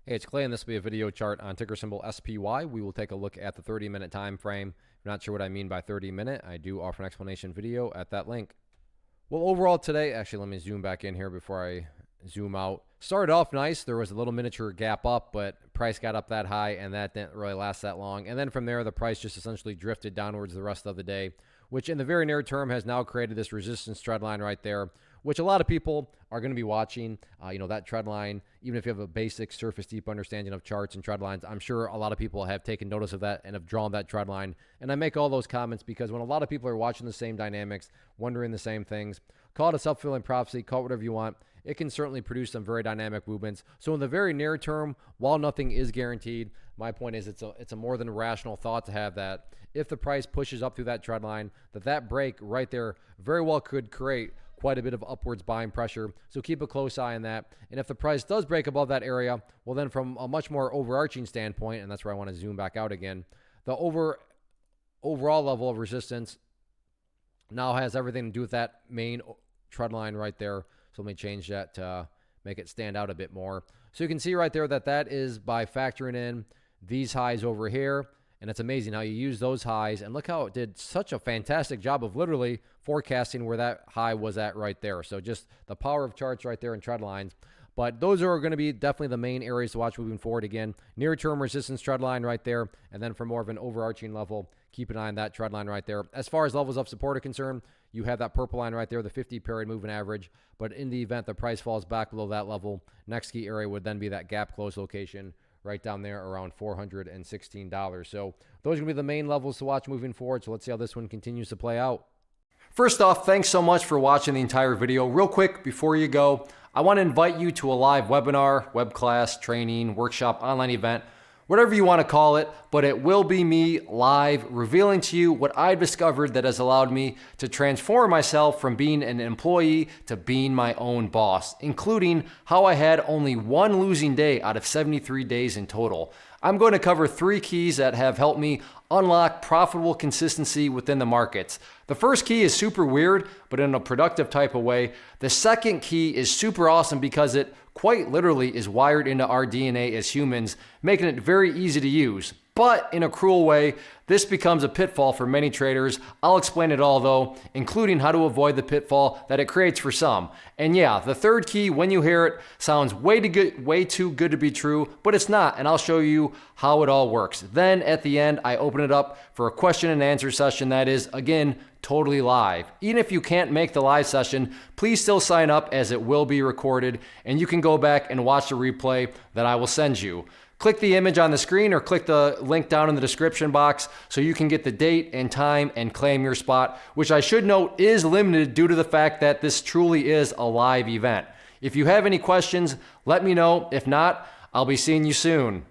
Hey, it's Clay, and this will be a video chart on ticker symbol SPY. We will take a look at the 30-minute time frame. If you're not sure what I mean by 30-minute, I do offer an explanation video at that link. Well, overall today, actually, let me zoom back in here before I zoom out. Started off nice. There was a little miniature gap up, but price got up that high, and that didn't really last that long. And then from there, the price just essentially drifted downwards the rest of the day, which in the very near term has now created this resistance trend line right there, which a lot of people are going to be watching. That trend line, even if you have a basic surface deep understanding of charts and trend lines, I'm sure a lot of people have taken notice of that and have drawn that trend line. And I make all those comments because when a lot of people are watching the same dynamics, wondering the same things, call it a self-fulfilling prophecy, call it whatever you want, it can certainly produce some very dynamic movements. So in the very near term, while nothing is guaranteed, my point is it's a more than rational thought to have that if the price pushes up through that trend line, that break right there very well could create quite a bit of upwards buying pressure. So keep a close eye on that. And if the price does break above that area, well, then from a much more overarching standpoint, and that's where I want to zoom back out again, the overall level of resistance now has everything to do with that main trend line right there. So let me change that to make it stand out a bit more. So you can see right there that is by factoring in these highs over here. And it's amazing how you use those highs. And look how it did such a fantastic job of literally forecasting where that high was at right there. So just the power of charts right there and trend lines. But those are going to be definitely the main areas to watch moving forward. Again, near-term resistance trend line right there. And then for more of an overarching level, keep an eye on that trend line right there. As far as levels of support are concerned, you have that purple line right there, the 50-period moving average. But in the event the price falls back below that level, next key area would then be that gap close location right down there around $416. So those are going to be the main levels to watch moving forward. So let's see how this one continues to play out. First off, thanks so much for watching the entire video. Real quick, before you go, I want to invite you to a live webinar, web class, training, workshop, online event, whatever you want to call it, but it will be me live revealing to you what I've discovered that has allowed me to transform myself from being an employee to being my own boss, including how I had only one losing day out of 73 days in total. I'm going to cover 3 keys that have helped me unlock profitable consistency within the markets. The first key is super weird, but in a productive type of way. The second key is super awesome because it quite literally is wired into our DNA as humans, making it very easy to use. But in a cruel way, this becomes a pitfall for many traders. I'll explain it all though, including how to avoid the pitfall that it creates for some. And yeah, the third key, when you hear it, sounds way too good to be true, but it's not, and I'll show you how it all works. Then at the end, I open it up for a question and answer session that is, again, totally live. Even if you can't make the live session, please still sign up as it will be recorded, and you can go back and watch the replay that I will send you. Click the image on the screen or click the link down in the description box so you can get the date and time and claim your spot, which I should note is limited due to the fact that this truly is a live event. If you have any questions, let me know. If not, I'll be seeing you soon.